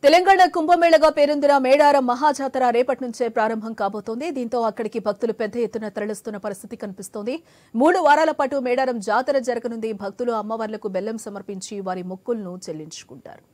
తెలంగాణ కుంభమేళగా పేరొందిన మేడారం మహాజాతర రేపటి నుంచే ప్రారంభం కాబోతోంది. దీంతో అక్కడికి భక్తులు పెద్ద ఎత్తున తరలిస్తున్న పరిస్థితి కనిపిస్తోంది. 3 వారాల పాటు మేడారం జాతర జరగనుంది. భక్తులు అమ్మవార్లకు బెల్లం సమర్పించి వారి మొక్కులను చెల్లించుకుంటారు.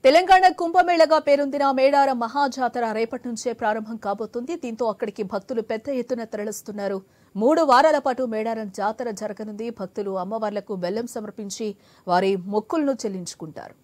తెలంగాణ కుంభమేళగా పేరొందిన మేడారం మహాజాతర రేపటి నుంచే ప్రారంభం కాబోతుంది. దీంతో అక్కడికి భక్తులు పెద్ద ఎత్తున తరలిస్తున్నారు. 3 వారాల పాటు మేడారం జాతర జరగనుంది. భక్తులు అమ్మవార్లకు బెల్లం సమర్పించి వారి మొక్కులను చెల్లించుకుంటారు.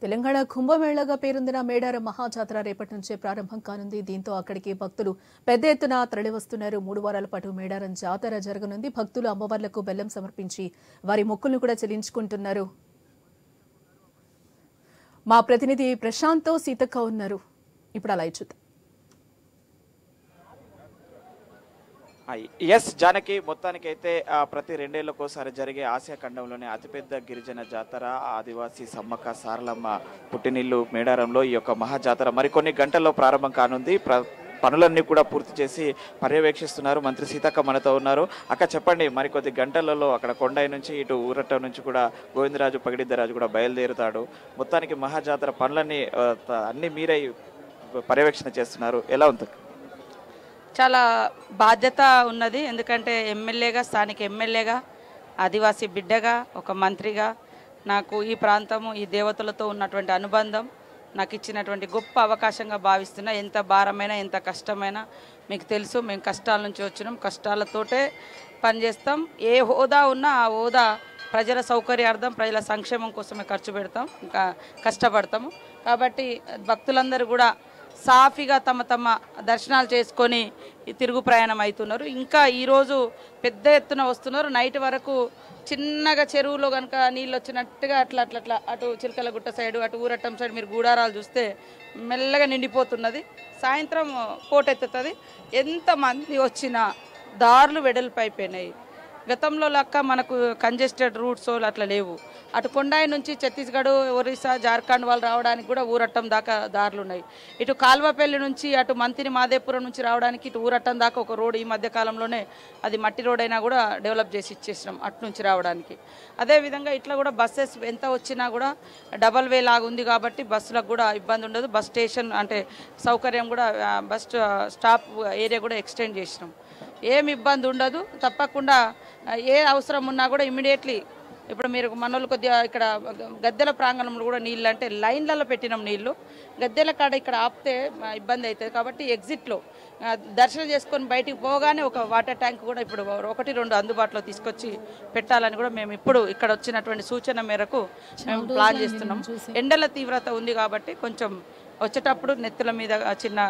తెలంగాణ కుంభమేళగా పేరొందిన మేడారం మహాజాతర రేపటి నుంచే ప్రారంభం కానుంది. దీంతో అక్కడికి భక్తులు పెద్ద ఎత్తున తరలివస్తున్నారు. 3 వారాల పాటు మేడారం జాతర జరగనుంది. భక్తులు అమ్మవార్లకు బెల్లం సమర్పించి వారి మొక్కులను కూడా చెల్లించుకుంటున్నారు. మా ప్రతినిధి ప్రశాంత్తో సీతక్క ఉన్నారు. ఇప్పుడు అలా చూద్దాం. ఎస్ జానకి, మొత్తానికైతే ప్రతి 2 ఏళ్లకోసారి జరిగే ఆసియా ఖండంలోనే అతిపెద్ద గిరిజన జాతర ఆదివాసీ సమ్మక్క సారలమ్మ పుట్టినిల్లు మేడారంలో ఈ యొక్క మహాజాతర మరికొన్ని గంటల్లో ప్రారంభం కానుంది. పనులన్నీ కూడా పూర్తి చేసి పర్యవేక్షిస్తున్నారు. మంత్రి సీతక్క మనతో ఉన్నారు. అక్క చెప్పండి, మరికొద్ది గంటలలో అక్కడ కొండాయి నుంచి ఇటు ఊరట నుంచి కూడా గోవిందరాజు పగిడిద్దరాజు కూడా బయలుదేరుతాడు. మొత్తానికి మహాజాతర పనులన్నీ అన్ని మీరై పర్యవేక్షణ చేస్తున్నారు. ఎలా ఉంది? చాలా బాధ్యత ఉన్నది. ఎందుకంటే ఎమ్మెల్యేగా, స్థానిక ఎమ్మెల్యేగా, ఆదివాసీ బిడ్డగా, ఒక మంత్రిగా నాకు ఈ ప్రాంతము, ఈ దేవతలతో ఉన్నటువంటి అనుబంధం నాకు ఇచ్చినటువంటి గొప్ప అవకాశంగా భావిస్తున్నా. ఎంత భారమైనా, ఎంత కష్టమైనా మీకు తెలుసు, మేము కష్టాల నుంచి వచ్చినాం, కష్టాలతోటే పనిచేస్తాం. ఏ హోదా ఉన్నా ఆ హోదా ప్రజల సౌకర్యార్థం ప్రజల సంక్షేమం కోసమే ఖర్చు పెడతాం, ఇంకా కష్టపడతాము. కాబట్టి భక్తులందరూ కూడా సాఫీగా తమ తమ దర్శనాలు చేసుకొని తిరుగు ప్రయాణం అవుతున్నారు. ఇంకా ఈరోజు పెద్ద ఎత్తున వస్తున్నారు. నైట్ వరకు చిన్నగా చెరువులో కనుక నీళ్ళు వచ్చినట్టుగా అట్లా అట్లా అట్లా అటు చిలకలగుట్ట సైడు అటు ఊరట్టం సైడ్ మీరు గూడారాలు చూస్తే మెల్లగా నిండిపోతున్నది. సాయంత్రం పోటెత్తుతుంది. ఎంతమంది వచ్చినా దారులు వెడల్పు అయిపోయినాయి. గతంలో లెక్క మనకు కంజెస్టెడ్ రూట్స్ అట్లా లేవు. అటు కొండాయి నుంచి ఛత్తీస్గఢ్, ఒరిస్సా, జార్ఖండ్ వాళ్ళు రావడానికి కూడా ఊరట్టం దాకా దారులు ఉన్నాయి. ఇటు కాల్వపల్లి నుంచి అటు మంతిని మాదేపురం నుంచి రావడానికి ఇటు ఊరట్టం దాకా ఒక రోడ్ ఈ మధ్య కాలంలోనే అది మట్టి రోడ్ అయినా కూడా డెవలప్ చేసి ఇచ్చేసినాం అటు నుంచి రావడానికి. అదేవిధంగా ఇట్లా కూడా బస్సెస్ ఎంత వచ్చినా కూడా డబల్ వే లాగా ఉంది కాబట్టి బస్సులకు కూడా ఇబ్బంది ఉండదు. బస్ స్టేషన్ అంటే సౌకర్యం కూడా బస్ స్టాప్ ఏరియా కూడా ఎక్స్టెండ్ చేసినాం. ఏమి ఇబ్బంది ఉండదు. తప్పకుండా ఏ అవసరం ఉన్నా కూడా ఇమ్మీడియట్లీ ఇప్పుడు మీరు మనోళ్ళు కొద్దిగా ఇక్కడ గద్దెల ప్రాంగణంలో కూడా నీళ్ళు అంటే లైన్లలో పెట్టినాం నీళ్లు. గద్దెల కాడ ఇక్కడ ఆపితే ఇబ్బంది అవుతుంది కాబట్టి ఎగ్జిట్లో దర్శనం చేసుకొని బయటికి పోగానే ఒక వాటర్ ట్యాంక్ కూడా ఇప్పుడు 1-2 అందుబాటులో తీసుకొచ్చి పెట్టాలని కూడా మేము ఇప్పుడు ఇక్కడ వచ్చినటువంటి సూచన మేరకు మేము ప్లాన్ చేస్తున్నాం. ఎండల తీవ్రత ఉంది కాబట్టి కొంచెం వచ్చేటప్పుడు నెత్తుల మీద చిన్న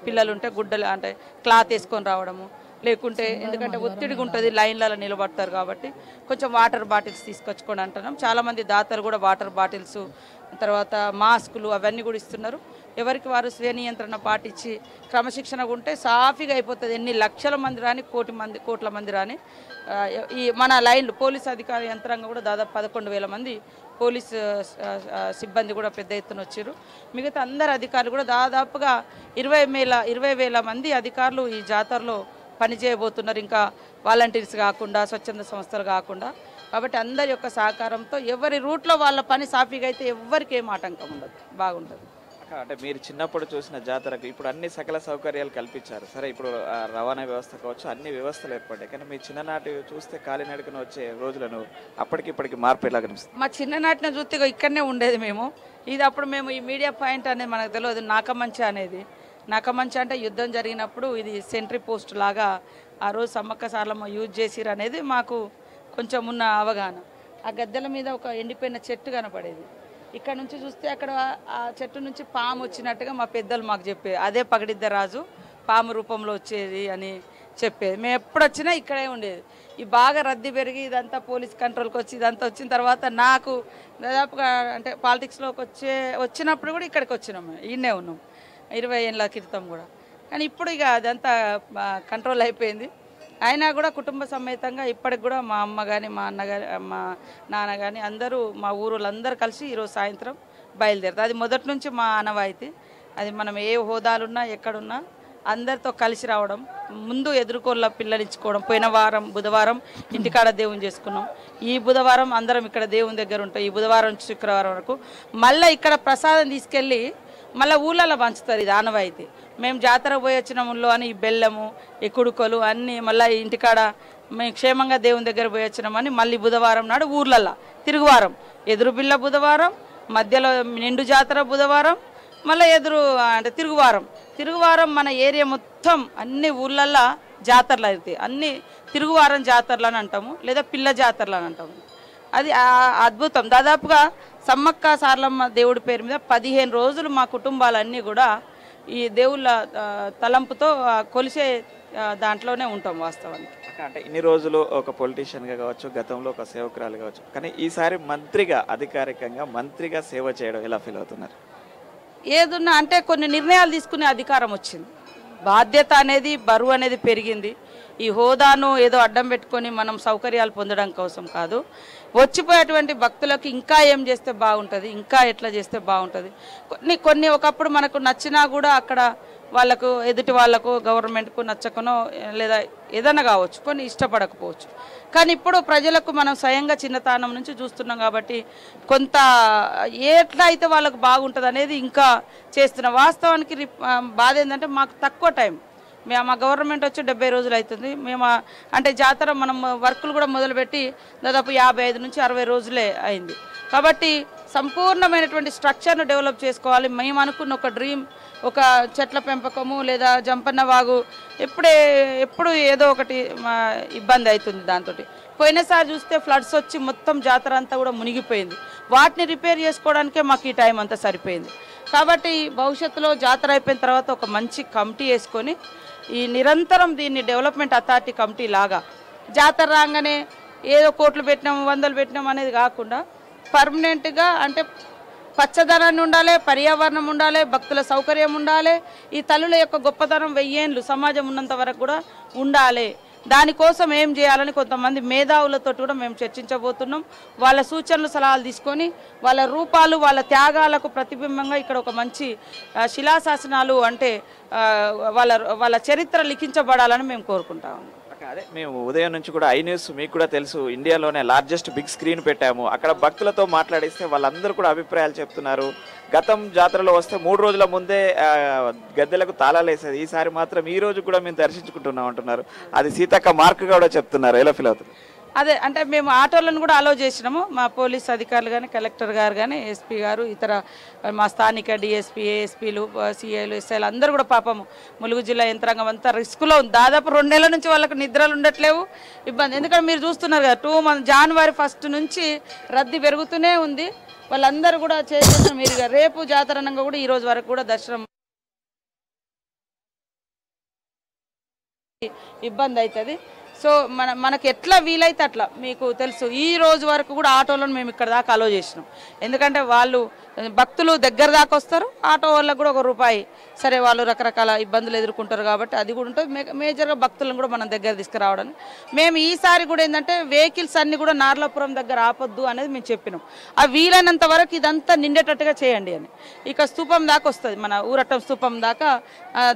పిల్లలు ఉంటే గుడ్డలు అంటే క్లాత్ వేసుకొని రావడము, లేకుంటే ఎందుకంటే ఒత్తిడిగా ఉంటుంది లైన్లలో నిలబడతారు కాబట్టి కొంచెం వాటర్ బాటిల్స్ తీసుకొచ్చుకొని అంటున్నాం. చాలామంది దాతలు కూడా వాటర్ బాటిల్స్ తర్వాత మాస్కులు అవన్నీ కూడా ఇస్తున్నారు. ఎవరికి వారు స్వీయ నియంత్రణ పాటించి క్రమశిక్షణగా ఉంటే సాఫీగా అయిపోతుంది. ఎన్ని లక్షల మంది రాని కోట్ల మంది రాని ఈ మన లైన్లు పోలీస్ అధికార యంత్రాంగం కూడా దాదాపు 11,000 మంది పోలీసు సిబ్బంది కూడా పెద్ద ఎత్తున వచ్చారు. మిగతా అందరు అధికారులు కూడా దాదాపుగా 20,000 మంది అధికారులు ఈ జాతరలో పనిచేయబోతున్నారు. ఇంకా వాలంటీర్స్ కాకుండా స్వచ్ఛంద సంస్థలు కాకుండా. కాబట్టి అందరి యొక్క సహకారంతో ఎవరి రూట్లో వాళ్ళ పని సాఫీగా అయితే ఎవరికి ఏం ఆటంకం ఉండదు, బాగుంటుంది. అంటే మీరు చిన్నప్పుడు చూసిన జాతరకు ఇప్పుడు అన్ని సకల సౌకర్యాలు కల్పించారు. సరే ఇప్పుడు రవాణా వ్యవస్థ కావచ్చు అన్ని వ్యవస్థలు ఏర్పడ్డాయి. కానీ మీ చిన్ననాటి చూస్తే కాలినడకన వచ్చే రోజులను అప్పటికిప్పటికి మార్పు ఎలా కనిపిస్తుంది? మా చిన్ననాటిన చూస్తే ఇక్కడనే ఉండేది మేము. ఇది అప్పుడు మేము ఈ మీడియా పాయింట్ అనేది మనకు తెలియదు. నాకమంచి అనేది నాకమంచి అంటే యుద్ధం జరిగినప్పుడు ఇది సెంట్రీ పోస్ట్ లాగా ఆ రోజు సమ్మక్క సారలమ్మ యూజ్ చేసిరు అనేది మాకు కొంచెం ఉన్న అవగాహన. ఆ గద్దెల మీద ఒక ఎండిపోయిన చెట్టు కనపడేది. ఇక్కడ నుంచి చూస్తే అక్కడ ఆ చెట్టు నుంచి పాము వచ్చినట్టుగా మా పెద్దలు మాకు చెప్పేది. అదే పగడిద్ద రాజు పాము రూపంలో వచ్చేది అని చెప్పేది. మేము ఎప్పుడు వచ్చినా ఇక్కడే ఉండేది. ఈ బాగా రద్దీ పెరిగి ఇదంతా పోలీస్ కంట్రోల్కి వచ్చి ఇదంతా వచ్చిన తర్వాత నాకు దాదాపుగా అంటే పాలిటిక్స్లోకి వచ్చినప్పుడు కూడా ఇక్కడికి వచ్చినాం. ఈయనే ఉన్నాం 20 ఏళ్ళ క్రితం కూడా. కానీ ఇప్పుడు ఇక అదంతా కంట్రోల్ అయిపోయింది. అయినా కూడా కుటుంబ సమేతంగా ఇప్పటికి కూడా మా అమ్మ కానీ మా అన్న కానీ మా నాన్న కానీ అందరూ మా ఊరోళ్ళందరూ కలిసి ఈరోజు సాయంత్రం బయలుదేరుతారు. అది మొదటి నుంచి మా ఆనవాయితీ. అది మనం ఏ హోదాలున్నా ఎక్కడున్నా అందరితో కలిసి రావడం, ముందు ఎదుర్కోళ్ళ పిల్లలు ఇచ్చుకోవడం. పోయిన వారం బుధవారం ఇంటికాడ దేవుని చేసుకున్నాం. ఈ బుధవారం అందరం ఇక్కడ దేవుని దగ్గర ఉంటాం. ఈ బుధవారం నుంచి శుక్రవారం వరకు మళ్ళీ ఇక్కడ ప్రసాదం తీసుకెళ్ళి మళ్ళీ ఊళ్ళలో పంచుతారు. ఇది ఆనవాయితీ. మేము జాతర పోయి వచ్చిన ఊళ్ళో అని ఈ బెల్లము ఈ కుడుకలు అన్నీ మళ్ళీ ఇంటికాడ మేము క్షేమంగా దేవుని దగ్గర పోయి వచ్చినామని మళ్ళీ బుధవారం నాడు ఊర్లల్లో తిరుగువారం, ఎదురు బిల్ల బుధవారం, మధ్యలో నిండు జాతర బుధవారం, మళ్ళీ ఎదురు అంటే తిరుగువారం మన ఏరియా మొత్తం అన్ని ఊర్లల్లో జాతరలు అవుతాయి. అన్ని తిరుగువారం జాతరలు అని అంటాము, లేదా పిల్ల జాతరలు అని అంటాము. అది అద్భుతం. దాదాపుగా సమ్మక్క సారలమ్మ దేవుడి పేరు మీద 15 రోజులు మా కుటుంబాలన్నీ కూడా ఈ దేవుళ్ళ తలంపుతో కొలిసే దాంట్లోనే ఉంటాం వాస్తవానికి. అంటే ఇన్ని రోజులు ఒక పొలిటీషియన్గా కావచ్చు, గతంలో ఒక సేవకురాలు కావచ్చు, కానీ ఈసారి మంత్రిగా అధికారికంగా మంత్రిగా సేవ చేయడం ఎలా ఫీల్ అవుతున్నారు? ఏదున్నా అంటే కొన్ని నిర్ణయాలు తీసుకునే అధికారం వచ్చింది. బాధ్యత అనేది బరువు అనేది పెరిగింది. ఈ హోదాను ఏదో అడ్డం పెట్టుకొని మనం సౌకర్యాలు పొందడం కోసం కాదు. వచ్చిపోయేటువంటి భక్తులకు ఇంకా ఏం చేస్తే బాగుంటుంది, ఇంకా ఎట్లా చేస్తే బాగుంటుంది. కొన్ని ఒకప్పుడు మనకు నచ్చినా కూడా అక్కడ వాళ్ళకు ఎదుటి వాళ్ళకు గవర్నమెంట్కు నచ్చకనో లేదా ఏదైనా కావచ్చు, కొన్ని ఇష్టపడకపోవచ్చు. కానీ ఇప్పుడు ప్రజలకు మనం స్వయంగా చిన్నతనం నుంచి చూస్తున్నాం కాబట్టి కొంత ఎట్లా అయితే వాళ్ళకు బాగుంటుంది అనేది ఇంకా చేస్తున్నాం. వాస్తవానికి బాధ ఏంటంటే మాకు తక్కువ టైం, మా గవర్నమెంట్ వచ్చి 70 రోజులు అవుతుంది. మేము అంటే జాతర మనం వర్కులు కూడా మొదలుపెట్టి దాదాపు 55 నుంచి 60 రోజులే అయింది. కాబట్టి సంపూర్ణమైనటువంటి స్ట్రక్చర్ను డెవలప్ చేసుకోవాలి. మేము అనుకున్న ఒక డ్రీమ్, ఒక చెట్ల పెంపకము లేదా జంపన్న వాగు ఎప్పుడు ఏదో ఒకటి ఇబ్బంది అవుతుంది దాంతో. పోయినసారి చూస్తే ఫ్లడ్స్ వచ్చి మొత్తం జాతర అంతా కూడా మునిగిపోయింది. వాటిని రిపేర్ చేసుకోవడానికే మాకు ఈ టైం అంతా సరిపోయింది. కాబట్టి భవిష్యత్తులో జాతర అయిపోయిన తర్వాత ఒక మంచి కమిటీ వేసుకొని ఈ నిరంతరం దీన్ని డెవలప్మెంట్ అథారిటీ కమిటీ లాగా జాతర రాగానే ఏదో కోట్లు పెట్టినాము 100 పెట్టినాము అనేది కాకుండా పర్మనెంట్గా అంటే పచ్చదనాన్ని ఉండాలి, పర్యావరణం ఉండాలి, భక్తుల సౌకర్యం ఉండాలి, ఈ తల్లుల యొక్క గొప్పతనం 1000 ఏళ్ళు సమాజం ఉన్నంత వరకు కూడా ఉండాలి. దానికోసం ఏం చేయాలని కొంతమంది మేధావులతో కూడా మేము చర్చించబోతున్నాం. వాళ్ళ సూచనలు సలహాలు తీసుకొని వాళ్ళ రూపాలు వాళ్ళ త్యాగాలకు ప్రతిబింబంగా ఇక్కడ ఒక మంచి శిలాశాసనాలు అంటే వాళ్ళ చరిత్ర లిఖించబడాలని మేము కోరుకుంటాము. అదే మేము ఉదయం నుంచి కూడా ఐ న్యూస్ మీకు కూడా తెలుసు ఇండియాలోనే లార్జెస్ట్ బిగ్ స్క్రీన్ పెట్టాము. అక్కడ భక్తులతో మాట్లాడిస్తే వాళ్ళందరూ కూడా అభిప్రాయాలు చెప్తున్నారు. గతం జాతరలో వస్తే 3 రోజుల ముందే గద్దెలకు తాళాలు వేసేది, ఈసారి మాత్రం ఈ రోజు కూడా మేము దర్శించుకుంటున్నాం అంటున్నారు. అది సీతక్క మార్క్ కూడా చెప్తున్నారు. ఎలా ఫీల్ అవుతుంది? అదే అంటే మేము ఆటోలను కూడా అలో చేసినాము. మా పోలీస్ అధికారులు కానీ కలెక్టర్ గారు కానీ ఎస్పీ గారు ఇతర మా స్థానిక డిఎస్పీ ఏఎస్పీలు సిఐలు ఎస్ఐలు అందరూ కూడా పాపము ములుగు జిల్లా యంత్రాంగం అంతా రిస్క్లో ఉంది. దాదాపు 2 నెలల నుంచి వాళ్ళకి నిద్రలు ఉండట్లేవు, ఇబ్బంది. ఎందుకంటే మీరు చూస్తున్నారు కదా 2 మంత్ జనవరి 1 నుంచి రద్దీ పెరుగుతూనే ఉంది. వాళ్ళందరూ కూడా చేసిన మీరు రేపు జాతరణంగా కూడా ఈ రోజు వరకు కూడా దర్శనం ఇబ్బంది అవుతుంది. సో మనకు ఎట్లా వీలైతే అట్లా మీకు తెలుసు ఈ రోజు వరకు కూడా ఆటోలను మేము ఇక్కడ దాకా అలో చేసినాం. ఎందుకంటే వాళ్ళు భక్తులు దగ్గర దాకా వస్తారు, ఆటో వాళ్ళకు కూడా ₹1 సరే వాళ్ళు రకరకాల ఇబ్బందులు ఎదుర్కొంటారు కాబట్టి అది కూడా ఉంటుంది. మేజర్గా భక్తులను కూడా మనం దగ్గర తీసుకురావడానికి మేము ఈసారి కూడా ఏంటంటే వెహికల్స్ అన్ని కూడా నార్లాపురం దగ్గర ఆపొద్దు అనేది మేము చెప్పినాం. ఆ వీలైనంత వరకు ఇదంతా నిండేటట్టుగా చేయండి అని. ఇక స్తూపం దాకా వస్తుంది, మన ఊరటం స్తూపం దాకా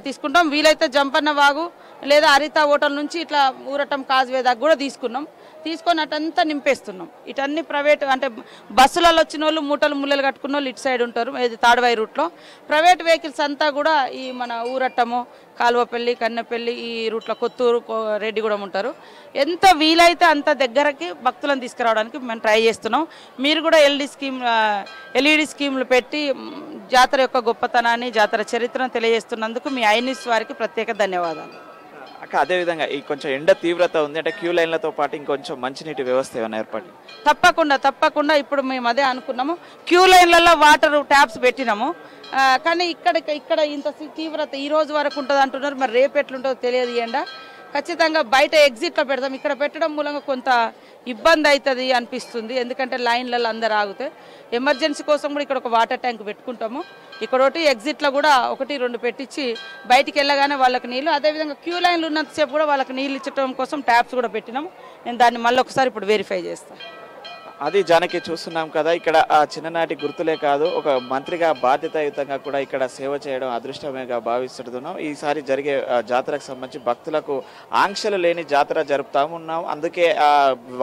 తీసుకుంటాం. వీలైతే జంపన్న వాగు లేదా హరిత హోటల్ నుంచి ఇట్లా ఊరటం కాజ్వే దాకా కూడా తీసుకొని అటంతా నింపేస్తున్నాం. ఇటన్నీ ప్రైవేట్ అంటే బస్సులలో వచ్చిన వాళ్ళు మూటలు ముళ్ళలు కట్టుకున్న వాళ్ళు ఇటు సైడ్ ఉంటారు, తాడవాయి రూట్లో. ప్రైవేట్ వెహికల్స్ అంతా కూడా ఈ మన ఊరట్టము, కాలువపల్లి, కన్నెపల్లి ఈ రూట్లో కొత్తూరు, రెడ్డిగూడెం ఉంటారు. ఎంత వీలైతే అంత దగ్గరకి భక్తులను తీసుకురావడానికి మేము ట్రై చేస్తున్నాం. మీరు కూడా ఎల్ఈడి స్కీమ్లు పెట్టి జాతర యొక్క గొప్పతనాన్ని జాతర చరిత్రను తెలియజేస్తున్నందుకు మీ ఐ న్యూస్ వారికి ప్రత్యేక ధన్యవాదాలు. అక్క అదేవిధంగా ఈ కొంచెం ఎండ తీవ్రత ఉంది అంటే క్యూ లైన్లతో పాటు ఇంకొంచెం మంచినీటి వ్యవస్థ ఏమైనా ఏర్పాటు? తప్పకుండా ఇప్పుడు మేము అదే అనుకున్నాము. క్యూ లైన్లలో వాటర్ ట్యాప్స్ పెట్టినాము. కానీ ఇక్కడ ఇంత తీవ్రత ఈ రోజు వరకు ఉంటుంది అంటున్నారు. మరి రేపు ఎట్లుంటుందో తెలియదు. ఎండ ఖచ్చితంగా బయట ఎగ్జిట్లో పెడతాం. ఇక్కడ పెట్టడం మూలంగా కొంత ఇబ్బంది అవుతుంది అనిపిస్తుంది. ఎందుకంటే లైన్లలో అందరు ఆగితే ఎమర్జెన్సీ కోసం కూడా ఇక్కడ ఒక వాటర్ ట్యాంక్ పెట్టుకుంటాము. ఇక్కడ ఒకటి ఎగ్జిట్లో కూడా 1-2 పెట్టించి బయటికి వెళ్ళగానే వాళ్ళకి నీళ్ళు, అదేవిధంగా క్యూ లైన్లు ఉన్నంతసేపు కూడా వాళ్ళకి నీళ్ళు ఇచ్చడం కోసం ట్యాప్స్ కూడా పెట్టినాము. నేను దాన్ని మళ్ళీ ఒకసారి ఇప్పుడు వెరిఫై చేస్తాను. అది జానకి చూస్తున్నాం కదా, ఇక్కడ ఆ చిన్ననాటి గుర్తులే కాదు ఒక మంత్రిగా బాధ్యతాయుతంగా కూడా ఇక్కడ సేవ చేయడం అదృష్టమేగా భావిస్తున్నాం. ఈసారి జరిగే జాతరకు సంబంధించి భక్తులకు ఆంక్షలు లేని జాతర జరుపుతా ఉన్నాం. అందుకే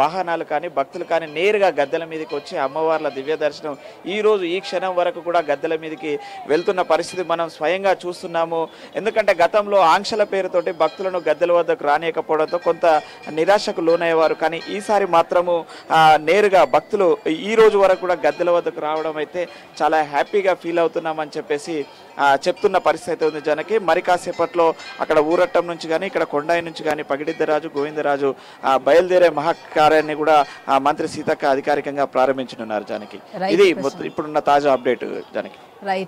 వాహనాలు కానీ భక్తులు కానీ నేరుగా గద్దెల మీదకి వచ్చి అమ్మవార్ల దివ్య దర్శనం ఈ రోజు ఈ క్షణం వరకు కూడా గద్దెల మీదకి వెళ్తున్న పరిస్థితి మనం స్వయంగా చూస్తున్నాము. ఎందుకంటే గతంలో ఆంక్షల పేరుతోటి భక్తులను గద్దెల వద్దకు రానియకపోవడంతో కొంత నిరాశకు లోనయ్యేవారు. కానీ ఈసారి మాత్రము నేరుగా భక్తులు ఈ రోజు వరకు కూడా గద్దెల వద్దకు రావడం అయితే చాలా హ్యాపీగా ఫీల్ అవుతున్నామని చెప్పేసి చెప్తున్న పరిస్థితి ఉంది జనకి. మరి కాసేపట్లో అక్కడ ఊరట్టం నుంచి కానీ ఇక్కడ కొండాయి నుంచి కానీ పగిడిద్దరాజు, గోవిందరాజు బయలుదేరే మహాకార్యాన్ని కూడా మంత్రి సీతక్క అధికారికంగా ప్రారంభించనున్నారు. జానకి ఇది ఇప్పుడున్న తాజా అప్డేట్. జానకి రైట్.